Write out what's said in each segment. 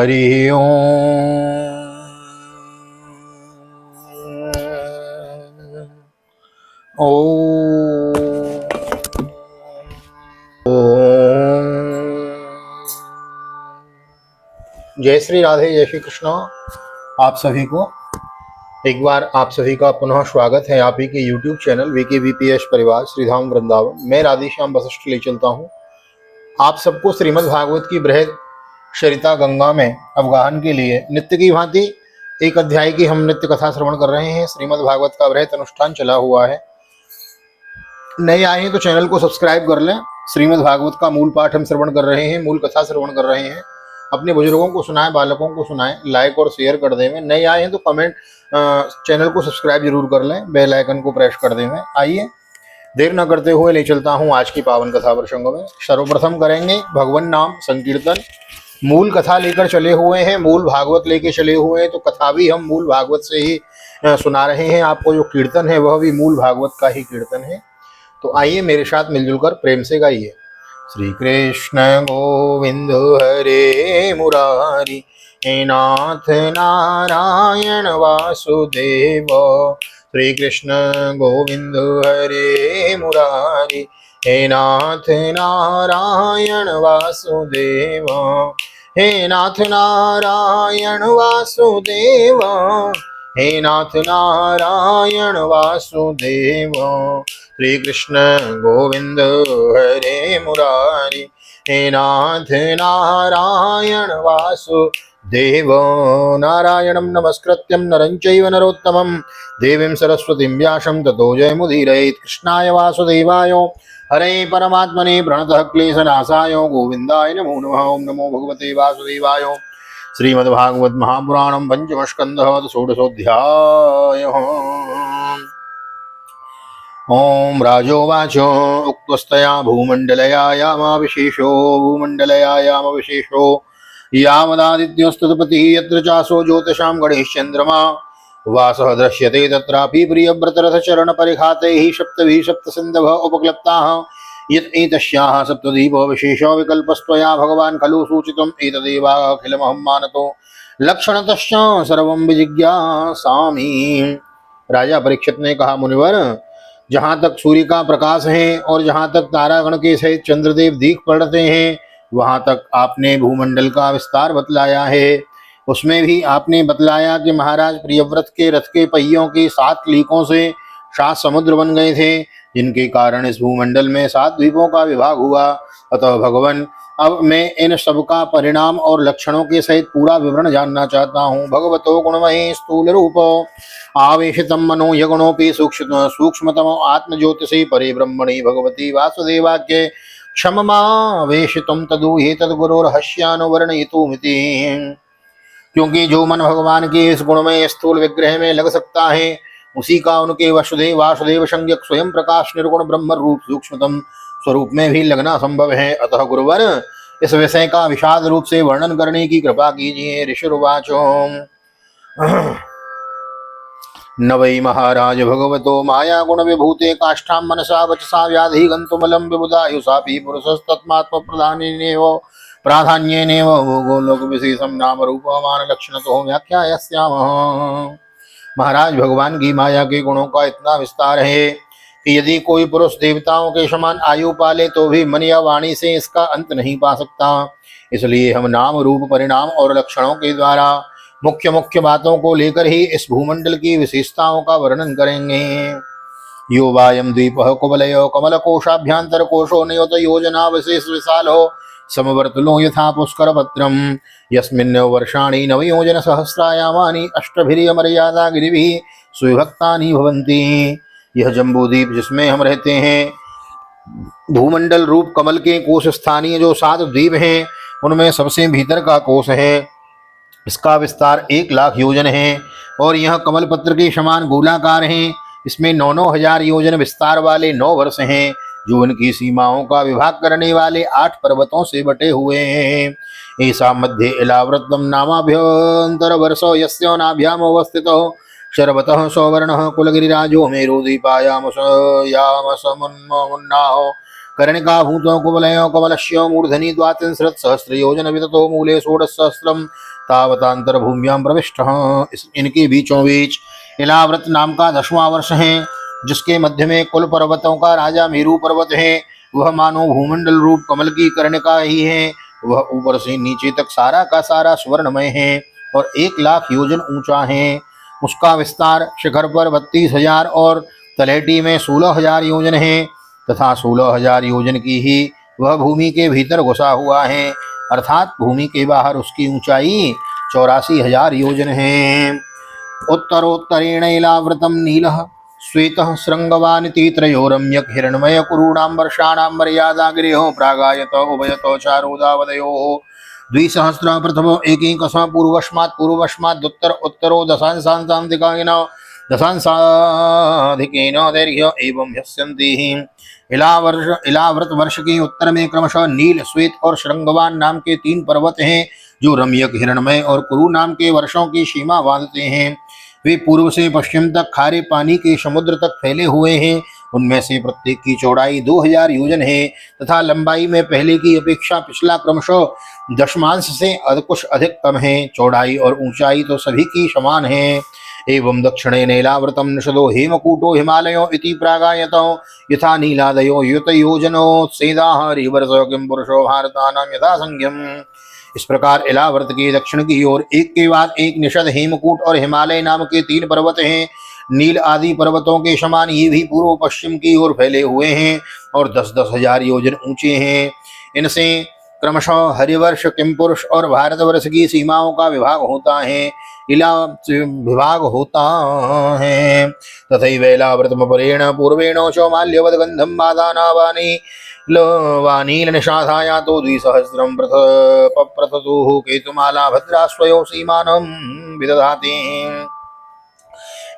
हरि ओम। जय श्री राधे, जय श्री कृष्ण। आप सभी को एक बार आप सभी का पुनः स्वागत है आप ही के YouTube चैनल वीके वीपीएस परिवार श्रीधाम वृंदावन। मैं राधेश्याम वशिष्ठ ले चलता हूँ आप सबको श्रीमद् भागवत की बृहद शरिता गंगा में अवगाहन के लिए नित्य की भांति एक अध्याय की हम नित्य कथा श्रवण कर रहे हैं। श्रीमद् भागवत का बृहद अनुष्ठान चला हुआ है। नए आए हैं तो चैनल को सब्सक्राइब कर लें। श्रीमद् भागवत का मूल पाठ हम श्रवण कर रहे हैं, मूल कथा श्रवण कर रहे हैं। अपने बुजुर्गों को सुनाएं, बालकों को सुनाएं, लाइक और शेयर कर दें। नए आए हैं तो कमेंट चैनल को सब्सक्राइब जरूर कर लें, बेल आइकन को प्रेस कर दें। आइए देर न करते हुए ले चलता हूँ आज की पावन कथा प्रसंग में। सर्वप्रथम करेंगे भगवान नाम संकीर्तन। मूल कथा लेकर चले हुए हैं, मूल भागवत लेके चले हुए हैं, तो कथा भी हम मूल भागवत से ही सुना रहे हैं आपको। जो कीर्तन है वह भी मूल भागवत का ही कीर्तन है। तो आइए मेरे साथ मिलजुल कर प्रेम से गाइए। श्री कृष्ण गोविंद हरे मुरारी, हे नाथ नारायण वासुदेव। श्री कृष्ण गोविंद हरे मुरारी, हे नाथ नारायण वासुदेव। हे नाथ नारायण वासुदेव, हे नाथ नारायण वासुदेव। श्री कृष्ण गोविंद हरे मुरारी, हे नाथ नारायण वासुदेव। नारायणं नमस्कृत्यं नरं चैव नरोत्तमं, देवीं सरस्वतीं व्यासं ततो जयमुदीरयेत्। कृष्णाय वासुदेवाय हरे परमात्मने प्रणतः क्लेशनाशाय गोविन्दाय नमो नमः। ओं नमो भगवते वासुदेवाय। श्रीमद्भागवत महापुराणं पंचम स्कंधः षोडशोऽध्यायः। ओम राजोवाच उक्तस्तया भूमण्डलयायामाविशेषो यावदादित्यस्तुतपतिः यत्र चासो ज्योतिषां गणेशचन्द्रमा वासः दृश्यते तत्रापि प्रियव्रतरथचरणपरिघातैः सप्तभिः सप्तसिन्धवः उपक्लप्ताः। यत् एतस्याः सप्तदीपो विशेषो विकल्पस्त्वया भगवान् खलु सूचितम् एतदेवाखिलमहं मानतो लक्षणतश्च सर्वं विजिज्ञासामि। राजा परीक्षित ने कहा, मुनिवर, जहाँ तक सूर्य का प्रकाश है और जहाँ तक तारागण के सहित चंद्रदेव दीख पड़ते हैं, वहाँ तक आपने भूमंडल का विस्तार बतलाया है। उसमें भी आपने बतलाया कि महाराज प्रियव्रत के रथ के पहियों की 7 लीकों से 7 समुद्र बन गए थे, जिनके कारण इस भूमंडल में 7 द्वीपों का विभाग हुआ। अतः भगवान, अब मैं इन सब का परिणाम और लक्षणों के सहित पूरा विवरण जानना चाहता हूँ। भगवतो गुणमये स्थूल रूप आवेशितम मनो यगुणोपि सूक्ष्मतमो आत्मज्योतिषे परे ब्रह्मणि भगवती वासुदेवाख्ये क्षममावेशितम तदुहे तद्गुरोर्हस्यानुवर्णयितुमिति। क्योंकि जो मन भगवान के इस गुणमय स्थूल विग्रह में लग सकता है, उसी का उनके वसुदेव वासुदेव संज्ञक स्वयं प्रकाश निर्गुण ब्रह्म रूप सूक्ष्मतम स्वरूप में भी लगना संभव है। अतः गुरुवर, इस विषय का विषाद रूप से वर्णन करने की कृपा कीजिए। ऋषिरुवाचो न वै महाराज भगवतो माया गुण विभूते काष्ठां मनसा वचसा व्याधि गंतुमलं विबुधायुषापि पुरुषस्तत्मात्म प्राधान्येनेव गोलोक विशेषम नाम रूपमान लक्षणतो व्याख्यास्यामः। महाराज, भगवान की माया के गुणों का इतना विस्तार है कि यदि कोई पुरुष देवताओं के समान आयु पाले तो भी मन या वाणी से इसका अंत नहीं पा सकता। इसलिए हम नाम रूप परिणाम और लक्षणों के द्वारा मुख्य मुख्य बातों को लेकर ही इस भूमंडल की विशेषताओं का वर्णन करेंगे। यो वायम द्वीपः कुवलयो कमलकोशाभ्यंतर कोशो नियोत योजना विशेष विशालो समवर्तुलो यथा पुष्करपत्रम यस्मिन् वर्षाणि नवयोजन सहस्रायामानि अष्टभिर्यमर्यादा गिरिभिः सुविभक्तानि भवन्ति। यह जम्बूद्वीप जिसमें हम रहते हैं, भूमंडल रूप कमल के कोश स्थानीय जो 7 द्वीप हैं, उनमें सबसे भीतर का कोश है। इसका विस्तार 1 लाख योजन है और यह कमल पत्र के समान गोलाकार है। इसमें 9-9 हजार योजन विस्तार वाले 9 वर्ष हैं, जो इनकी सीमाओं का विभाग करने वाले 8 पर्वतों से बटे हुए हैं। ऐसा मध्य इलाव्रतम नामाभ्यंतर वर्षो यस्य नाभ्याम अवस्थितो शर्वतः सौवर्णः कुलगिरिराजो मेरुदीपायाम समुन्नाहो कर्णिका भूतो कुवलयो कमलश्यो मूर्धनि द्वात्रिंशत् सहस्रयोजन विततो मूले 16 तावतांतरभूम्यां प्रविष्टः। इनके बीचों बीच इलाव्रत नाम का 10वां वर्ष है, जिसके मध्य में कुल पर्वतों का राजा मेरू पर्वत है। वह मानो भूमंडल रूप कमल की कर्णिका ही है। वह ऊपर से नीचे तक सारा का सारा स्वर्णमय है और 1 लाख योजन ऊंचा है। उसका विस्तार शिखर पर 32,000 और तलहटी में 16,000 योजन है तथा 16,000 योजन की ही वह भूमि के भीतर घुसा हुआ है, अर्थात भूमि के बाहर उसकी ऊंचाई 84,000 योजन है। उत्तरोत्तरेण इलावृतम नीलः श्वेतः श्रृंगवानिति त्रयोरम्यक हिरण्मय कुरूणां वर्षाणां मर्यादा गृहो प्रागायत उभयतो चारोदावदयोः द्विसहस्र प्रथमो एकैकः पूर्वस्मात् उत्तर उत्तरो दशांशान्तिकायेन दशांशाधिकेन दैर्घ्य एवं ह्यस्यन्ति। इलाव्रत वर्ष के उत्तर में क्रमशः नील, श्वेत और श्रृंगवान नाम के 3 पर्वत हैं, जो रम्यक, हिरण्मय और कुरु नाम के वर्षों की सीमा बांधते हैं। वे पूर्व से पश्चिम तक खारे पानी के समुद्र तक फैले हुए हैं। उनमें से प्रत्येक की चौड़ाई 2000 योजन है तथा लंबाई में पहले की अपेक्षा पिछला क्रमशः दशमांश से कुछ अधिक कम है। चौड़ाई और ऊंचाई तो सभी की समान है। एवं दक्षिणे नीलावृतम निषदो हेमकूटो हिमालयो इति प्रागायतो यथा नीलादयो युतयोजनो सेदाः रिवर्षो किं पुरुषो भारतानां यथा संज्ञम। इस प्रकार इलाव्रत के दक्षिण की ओर एक के बाद एक निषद, हेमकूट और हिमालय नाम के 3 पर्वत हैं। नील आदि पर्वतों के समान ये भी पूर्व पश्चिम की ओर फैले हुए हैं और 10-10 हजार योजन ऊंचे हैं। इनसे क्रमशः हरिवर्ष, किमपुरुष और भारतवर्ष की सीमाओं का विभाग होता है। तथैव इलाव्रतमपरेण पूर्वेण चौमाल्यवद गंधम बादानावानी वानील निषाधाया तो 2,000 प्रथतुः केतुमाला भद्रास्वयो सीमानं विदधाति।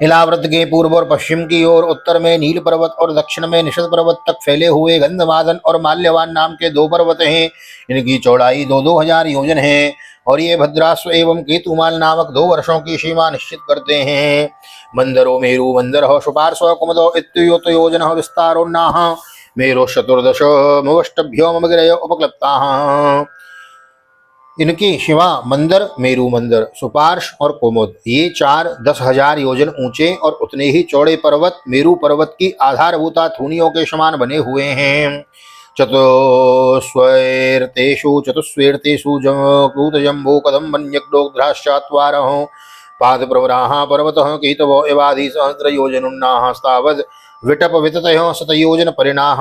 इलाव्रत के पूर्व और पश्चिम की ओर उत्तर में नील पर्वत और दक्षिण में निषद पर्वत तक फैले हुए गंधमादन और माल्यवान नाम के 2 पर्वत हैं। इनकी चौड़ाई 2-2 हजार योजन है और ये भद्रास्व एवं केतुमाल नामक 2 वर्षों की सीमा निश्चित करते हैं। मंदरो मेरु मंदर शुपार्श्व कुमदो इत्युत योजन विस्तारोन्नाः मेरो 14 मुवष्टभ्यो ममगिरय उपक्लप्ताः। इनके शिवा मंदर, मेरु मंदर, सुपार्श और कुमुद, ये 4-10 हजार योजन ऊंचे और उतने ही चौड़े पर्वत मेरु पर्वत की आधारभूता थूनियों के समान बने हुए हैं। चतुस्वेर्तेषु जम्बू कदम्बन्यग्धोग्ध्राश्चात्वारः पादप्रवराः पर्वतः केतवो एवाधि सहस्रयोजनुन्नाः स्तावद् विटप विततयो शतयोजन परिणाः।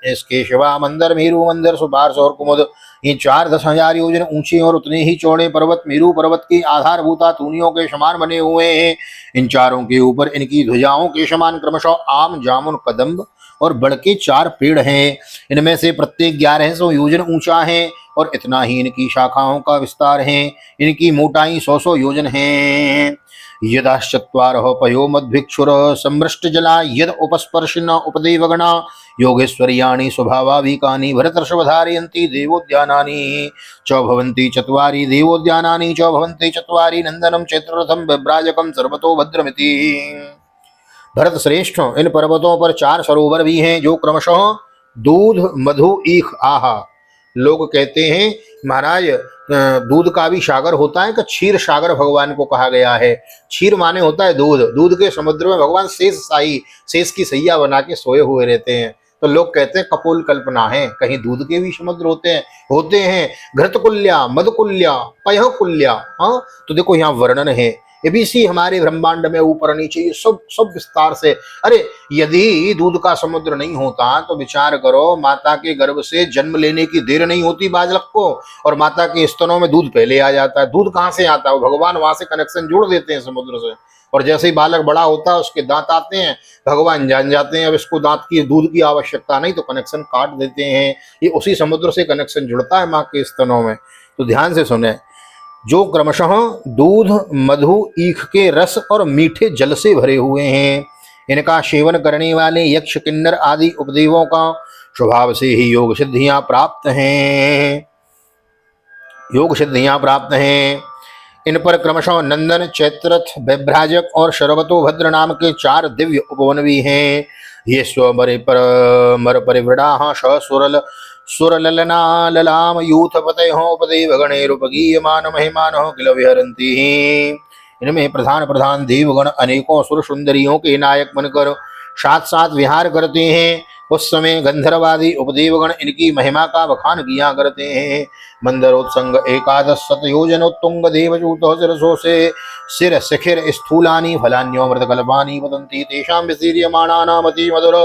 इसके शिवा मंदर, मेरु मंदर, सुपार्श और कुमुद, ये 4-10 हजार योजन ऊंचे और उतने ही चौड़े पर्वत मेरु पर्वत की आधारभूता तूनियों के समान बने हुए हैं। इन चारों के ऊपर इनकी ध्वजाओं के समान क्रमशः आम, जामुन, कदम्ब और बड़ के 4 पेड़ हैं। इनमें से प्रत्येक 1100 योजन ऊंचा है और इतना ही इनकी शाखाओं का विस्तार है। इनकी मोटाई 100 योजन है। यदाश्चत्वारः पयो मद्भिक्षुर समृष्ट जला यद उपस्पर्शिन उपदेवगणा योगेश्वर्याणि स्वभावाभिकानि भरतर्षवधारयन्ति देवोद्यानानि च भवन्ति चत्वारि देवोद्यानानि च भवन्ति चत्वारि नंदनं चैत्ररथं बिभ्राजकं सर्वतो भद्रमिति। भरत श्रेष्ठ, इन पर्वतों पर 4 सरोवर भी हैं, जो क्रमशः दूध, मधु, ईख, आहा। लोग कहते हैं महाराज दूध का भी सागर होता है कि क्षीर सागर भगवान को कहा गया है। क्षीर माने होता है दूध। दूध के समुद्र में भगवान शेष की सैया बना के सोए हुए रहते हैं। तो लोग कहते हैं कपोल कल्पना है, कहीं दूध के भी समुद्र होते हैं। घृतकुल्या, मधुकुल्या, पयकुल्या। हाँ, तो देखो यहाँ वर्णन है। एबीसी हमारे ब्रह्मांड में ऊपर नीचे ये सब विस्तार से। अरे यदि दूध का समुद्र नहीं होता तो विचार करो, माता के गर्भ से जन्म लेने की देर नहीं होती बालक को और माता के स्तनों में दूध पहले आ जाता है। दूध कहाँ से आता है? भगवान वहां से कनेक्शन जोड़ देते हैं समुद्र से, और जैसे ही बालक बड़ा होता है उसके दांत आते हैं, भगवान जान जाते हैं अब इसको दूध की आवश्यकता नहीं, तो कनेक्शन काट देते हैं। ये उसी समुद्र से कनेक्शन जुड़ता है माँ के स्तनों में। तो ध्यान से सुने, जो क्रमशः दूध, मधु, ईख के रस और मीठे जल से भरे हुए हैं। इनका सेवन करने वाले यक्ष, किन्नर आदि उपदेवों का स्वभाव से ही योग सिद्धियां प्राप्त हैं। इन पर क्रमशः नंदन, चैत्रथ, वैभ्राजक और शरवतो भद्र नाम के 4 दिव्य उपवन भी हैं। ये स्वमरे पर मर परिवृढ़ा सुरल सुरललना ललाम यूथ पतयो उपदेव गणेरुपगीयमान महिमान किल विहरन्ति। इनमें प्रधान प्रधान देवगण अनेकों सुर सुंदरियों के नायक बनकर साथ साथ विहार करते हैं। उस समय गंधर्वादी उपदेवगण इनकी महिमा का बखान किया करते हैं। मंदरोत्संग 11 शतयोजनोत्तुंग देवजूत शिरसो से शिर शिखिर स्थूलानि फलान्योमृत कल्पानि वदन्ति तेषां विशीर्यमाणानामति मधुर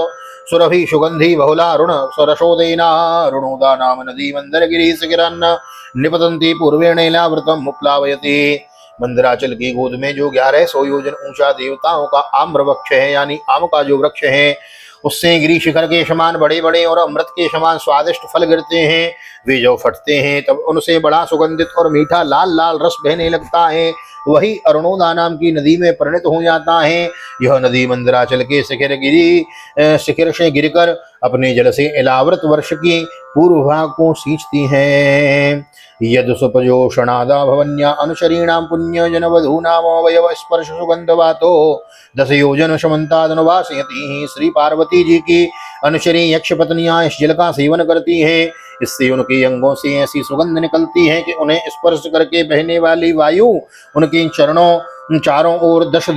सुरभि सुगंधि बहुला ऋण सरसोदेना ऋणोदा नाम नदी मंदरगिरी शिखिरन्न निपतन्ति पूर्वेणैलावृतम् उपप्लावयति। मंदराचल की गोद में जो 1100 योजन ऊंचा देवताओं का आम्र वृक्ष है, यानी आम का जो वृक्ष है, उससे गिरी शिखर के समान बड़े बड़े और अमृत के समान स्वादिष्ट फल गिरते हैं। वे जो फटते हैं तब उनसे बड़ा सुगंधित और मीठा लाल लाल रस बहने लगता है। वही अरुणोदा नाम की नदी में परिणत हो जाता है। यह नदी मंदराचल के शिखर से गिरकर अपने जल से इलावृत वर्ष की पूर्व भाग को सींचती है। यदुसुपजोषणादा भवन्या अनुशरीणां पुण्य जन वधूनामवयव स्पर्श सुगंधवातो 10 योजन समन्तादनुवासयति। श्री पार्वती जी की अनुशरी यक्ष पत्नियां इस जल का सेवन करती हैं। इससे उनके अंगों से ऐसी सुगंध निकलती है कि उन्हें स्पर्श करके बहने वाली वायु उनके चरणों चारों ओर 10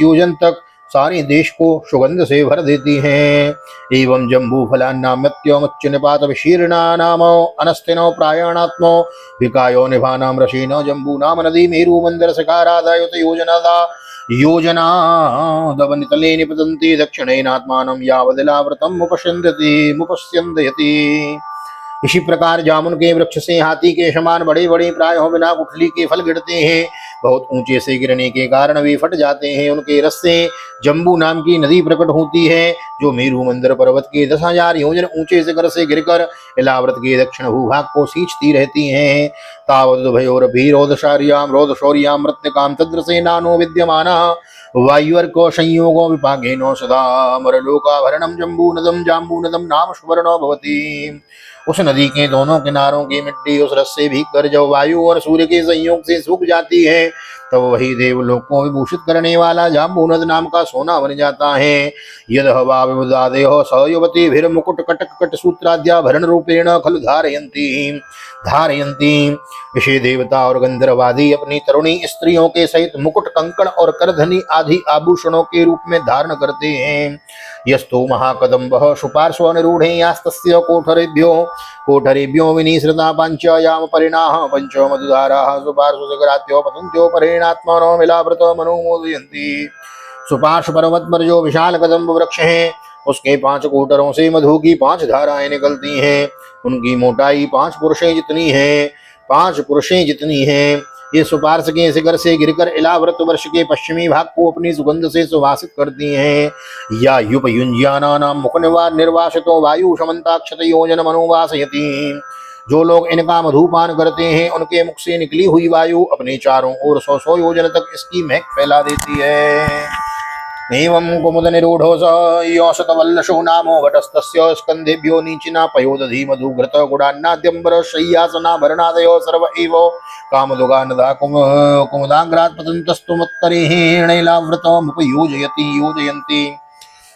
योजन तक सारे देश को सुगंध से भर देती हैं। एवं जम्बू फलान्नाम्यत्योमुच्च निपात विशीर्णा नाम अनस्थिनो प्रायाणात्मो विकायो निभानाम रशीनो जम्बू नाम नदी मेरु मंदर सकारादायुत योजनादवनितले निपतन्ति दक्षिणेनात्मानं यावदिलावृतं मुपश्यन्ति। इसी प्रकार जामुन के वृक्ष से हाथी के समान बड़े बड़े प्रायः बिना गुठली के फल गिरते हैं। बहुत ऊंचे से गिरने के कारण वे फट जाते हैं। उनके रस से जम्बू नाम की नदी प्रकट होती है, जो मेरु मंदर पर्वत के 10,000 योजन ऊंचे शिखर से गिरकर इलावृत के दक्षिण भूभाग को सींचती रहती हैं। तावद्भयोरभिरोधशार्यां रोधशौर्यां मृत्तिकां तद्रसे नानो विद्यमाना वायुर्को संयोगो विपाकेनो सदा मरलोकाभरणं जम्बूनदं जाम्बूनदं नाम सुवर्णो भवति। उस नदी के दोनों किनारों की मिट्टी उस रस से भीग कर जब वायु और सूर्य के संयोग से सूख जाती है, तब वही देवलोक को विभूषित करने वाला जाम्बूनद नाम का सोना बन जाता है। यद हवा विबुदादेह स युवती मुकुट कटक कट सूत्राद्याभरण रूपेण खलु धारयन्ती। विषय देवता और गंधर्वादी अपनी तरुणी स्त्रियों के सहित मुकुट, कंकण और करधनी आदि आभूषणों के रूप में धारण करते हैं। यस्तु महाकदम्बः सुपार्श्व निरूढ़े यास्तस्य कोठरेभ्यो विनिसृता पंचयाम परिणाः पंचो मधुधाराः सुपार्श्वसकरात्यो पतन्त्यो परेणात्मनो मिलावृतो मनोमोदयन्ति। सुपार्श्व पर्वत पर जो विशाल कदम्ब वृक्ष है, उसके 5 कोटरों से मधु की 5 धाराएं निकलती हैं। उनकी मोटाई 5 पुरुषें जितनी हैं। ये सुपार्श के शिखर से गिरकर इलावृत वर्ष के पश्चिमी भाग को अपनी सुगंध से सुवासित करती हैं। या युपयुंज्यानानां मुख निर्वासितो वायु समन्ताक्षत योजन मनोवासयति। जो लोग इनका मधुपान करते हैं, उनके मुख से निकली हुई वायु अपने चारों ओर 100 योजन तक इसकी महक फैला देती है। एवं कुमुद निरूढ़ो स योषतवल्लशो नामो वटस्तस्य स्कन्धेभ्यो नीचिना पयोदधि मधुघृत गुडान्नाद्यम्बर शय्यासनाभरणादयो सर्व एव कामदुगानदा कुमुदाग्रात् पतन्तस्तुमुत्तरेणैलावृतमुपयोजयन्ति।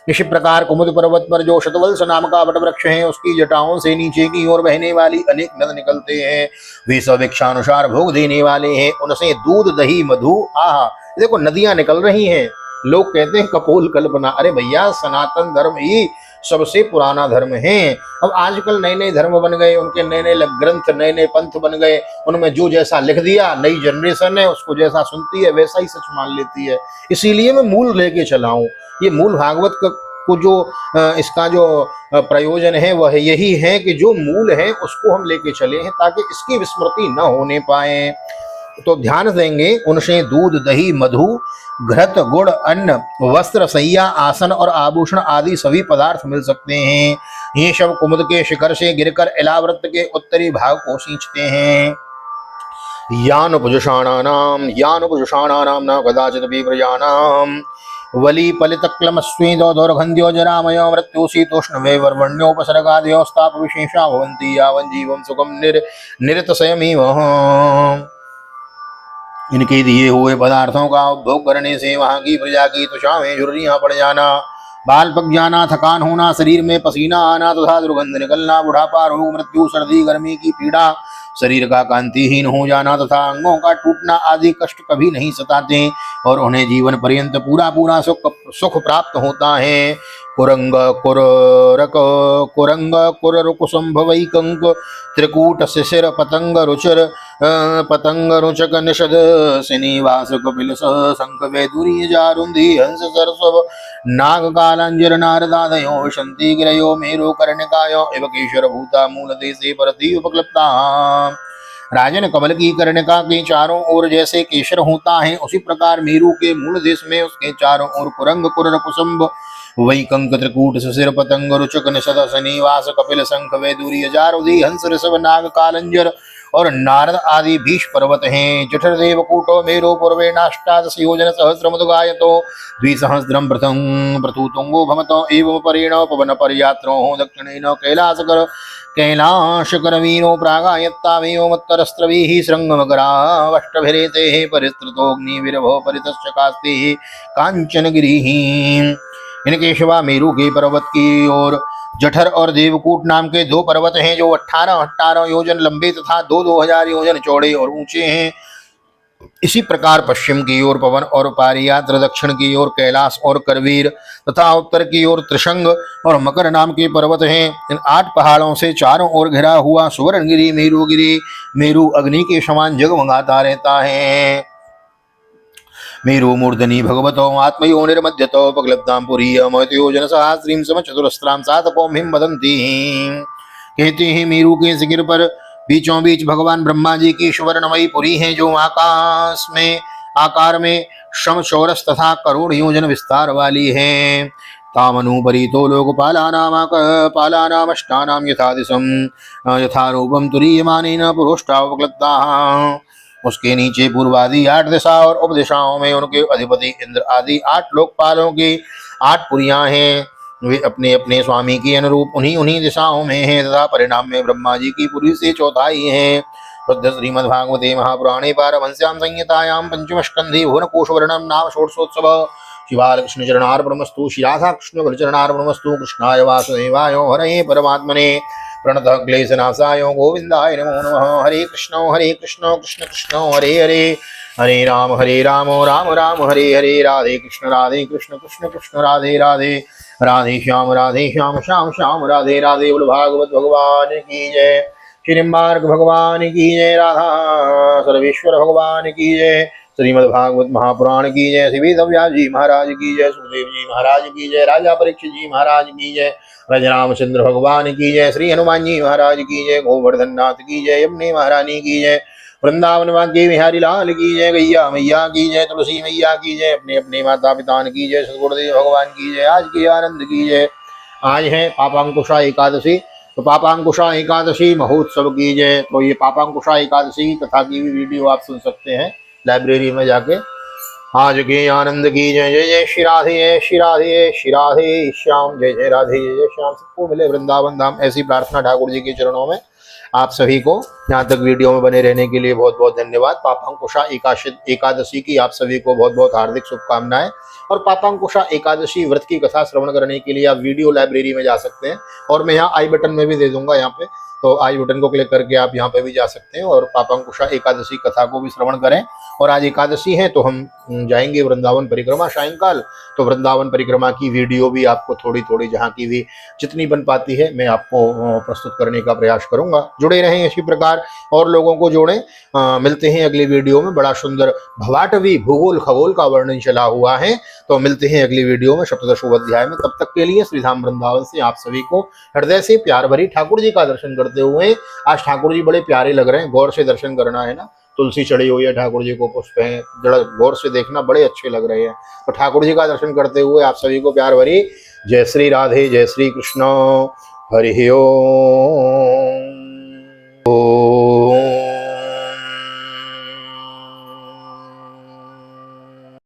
इसी प्रकार कुमुद पर्वत पर जो शतवल्स नाम का वट वृक्ष है, उसकी जटाओं से नीचे की ओर बहने वाली अनेक नद निकलते हैं। वे सब इच्छानुसार भोग देने वाले हैं। उनसे दूध, दही, मधु, आहा देखो नदियां निकल रही हैं। लोग कहते हैं कपोल कल्पना। अरे भैया, सनातन धर्म ही सबसे पुराना धर्म है। अब आजकल नए नए धर्म बन गए, उनके नए नए ग्रंथ, नए नए पंथ बन गए। उनमें जो जैसा लिख दिया, नई जनरेशन है उसको जैसा सुनती है वैसा ही सच मान लेती है। इसीलिए मैं मूल लेके चला हूँ। ये मूल भागवत को जो इसका जो प्रयोजन है वह यही है कि जो मूल है उसको हम लेके चले हैं, ताकि इसकी विस्मृति न होने पाए। तो ध्यान देंगे, उनसे दूध, दही, मधु, घृत, गुड़, अन्न, वस्त्र, सैया, आसन और आभूषण आदि सभी पदार्थ मिल सकते हैं। ये सब कुमुद के शिखर से गिरकर इलावृत के उत्तरी भाग को सींचते हैं। यानुपुजुषाणानां न कदाचित् विप्रजानां वली पलितक्लमस्वेदो दौर्गन्ध्यो जरामयो मृत्युशीतोष्णवे वर्वण्योपसर्गादयोस्ताप विशेषा भवन्ति यावन् जीवं सुखं निरतसयमिव। इनके दिए हुए पदार्थों का उपभोग करने से वहां की प्रजा की त्वचाएं झुर्रियां पड़ जाना, बाल पक जाना, थकान होना, शरीर में पसीना आना तथा दुर्गंध निकलना, बुढ़ापा, रोग, मृत्यु, सर्दी गर्मी की पीड़ा, शरीर का कांतिहीन हो जाना तथा अंगों का टूटना आदि कष्ट कभी नहीं सताते और उन्हें जीवन पर्यंत पूरा पूरा सुख प्राप्त होता है। कुरंग कुरक कुरंग कुररुकुसुम्भवैकंक त्रिकूट शिशिर पतंग रुचिर पतंग रुचक निषद श्रीनिवास कपिल शंख वैदुरी जारुंधी हंस सरस्व नाग कालांजर नारदादयो शंति गिरयो मेरो कर्णिकायो एव केशर भूता मूल देशे परति उपक्लप्ता। राजन, कमल की कर्णिका के चारों ओर जैसे केशर होता है उसी प्रकार मेरू के मूल देश में उसके चारों ओर कुरंग कुरर कुसुम्भ वैकंक त्रिकूट शिशिर पतंग रुचक निषद श्रीनिवास कपिल शंख वैदुरी जारुधी हंस ऋषभ नाग कालंजर और नारद आदि भीष पर्वत हैं। जठर देव कूटो मेरो पूर्वेणाष्टादश योजन सहस्रमुदगायतो द्विसहस्रम प्रथुतुंगो भमतो एवं परेण पवन पर्यात्रो दक्षिणेन कैलासकर कैलाशकरवीरो प्रागायत्तावेव मत्तरस्त्रभिः शृङ्गमकरावष्टभिरेतेः परिस्तृतोऽग्निविरभो परितश्चकास्ते काञ्चनगिरिः। इनके शिवा मेरू के पर्वत की ओर जठर और देवकूट नाम के दो पर्वत हैं जो 18-18 योजन लंबे तथा 2-2 हजार योजन चौड़े और ऊंचे हैं। इसी प्रकार पश्चिम की ओर पवन और पारियात्र, दक्षिण की ओर कैलाश और करवीर तथा उत्तर की ओर त्रिशंग और मकर नाम के पर्वत हैं। इन 8 पहाड़ों से चारों ओर घिरा हुआ सुवर्णगिरी मेरुगिरी मेरू अग्नि के समान जगमगाता रहता है। मेरु मूर्धनि भगवतो आत्मयो निर्मध्यतो उपक्लब्धाम पुरीयमयोजन सहस्रीं समचतुरस्त्रां सातपौमिं वदन्ति। कहते हैं मेरु के शिखर पर बीचों बीच भगवान ब्रह्मा जी की सुवर्णमयी पुरी है जो आकार में समचौरस तथा करोड़ योजन विस्तार वाली है। तामनुपरी तो लोकपालानामष्टानां यथादिशं यथारूपं तुरीयमानेन पुरोष्टावक्लब्धाः। उसके नीचे पूर्वादि 8 दिशा और उपदिशाओं में उनके अधिपति इंद्र आदि 8 लोकपालों की 8 पुरियां हैं। वे अपने अपने स्वामी के अनुरूप उन्हीं दिशाओं में हैं तथा परिणाम में ब्रह्मा जी की पुरी से चौथाई है। शुद्ध श्रीमद्भागवते महापुराणे पारमहंस्यां संहितायां पंचम स्कंधे भुवनकोश वर्णन नाम षोडशोत्सव। शिवालकृष्ण चरणार्पणमस्तु। श्री राधा कृष्ण बलचरणार्पणमस्तु। कृष्णाय वासुदेवाय हरये परमात्मने प्रणतः क्लेशनाशाय गोविंदाय नमो नमः। हरे कृष्ण कृष्ण कृष्ण हरे हरे, हरे राम राम राम हरे हरे। राधे कृष्ण कृष्ण कृष्ण राधे राधे, राधे श्याम श्याम श्याम राधे राधे। बोल भागवत भगवान की जय, श्री निम्बार्क भगवान की जय, राधा सर्वेश्वर भगवान की जय, श्रीमद् भागवत महापुराण की जय, श्री वेदव्यास जी महाराज की जय, सुखदेव जी महाराज की जय, राजा परीक्षित जी महाराज की जय, राजा रामचंद्र भगवान की जय, श्री हनुमान जी महाराज की जय, गोवर्धन नाथ की जय, यमुने महारानी की जय, वृंदावन वाक्य बिहारी लाल की जय, गैया मैया की जय, तुलसी मैया की जय, अपने अपने माता पिता की जय, सदगुरुदेव भगवान की जय, आज के आनंद की जय। आज है पापांकुशा एकादशी, तो पापांकुशा एकादशी महोत्सव की जय। तो ये पापांकुशा एकादशी की कथा की भी वीडियो आप सुन सकते हैं लाइब्रेरी में जाके। आज के आनंद की जय, जय जय श्री राधे, जय श्री राधे, जय श्री राधे श्याम, जय जय राधे, जय जय श्याम। सबको मिले वृंदावन धाम, ऐसी प्रार्थना ठाकुर जी के चरणों में। आप सभी को यहाँ तक वीडियो में बने रहने के लिए बहुत बहुत धन्यवाद। पापांकुशा एकादशी की आप सभी को बहुत बहुत हार्दिक शुभकामनाएं। और पापांकुशा एकादशी व्रत की कथा श्रवण करने के लिए आप वीडियो लाइब्रेरी में जा सकते हैं, और मैं यहाँ आई बटन में भी दे दूंगा यहाँ पे, तो आई बटन को क्लिक करके आप यहाँ पे भी जा सकते हैं और पापांकुशा एकादशी कथा को भी श्रवण करें। और आज एकादशी है तो हम जाएंगे वृंदावन परिक्रमा सायंकाल, तो वृंदावन परिक्रमा की वीडियो भी आपको थोड़ी थोड़ी जहाँ की भी जितनी बन पाती है मैं आपको प्रस्तुत करने का प्रयास करूंगा। जुड़े रहें इसी प्रकार और लोगों को जोड़ें। मिलते हैं अगली वीडियो में। बड़ा सुंदर भवाटवी भूगोल खगोल का वर्णन चला हुआ है, तो मिलते हैं अगली वीडियो में सप्तदशों अध्याय में। तब तक के लिए श्रीधाम वृंदावन से आप सभी को हृदय से प्यार भरी ठाकुर जी का दर्शन करते हुए। आज ठाकुर जी बड़े प्यारे लग रहे हैं, गौर से दर्शन करना है ना, तुलसी चढ़ी हुई है, ठाकुर जी को पुष्प है, जरा गौर से देखना, बड़े अच्छे लग रहे हैं। तो ठाकुर जी का दर्शन करते हुए आप सभी को प्यार भरी जय श्री राधे, जय श्री कृष्ण, हरि ओम।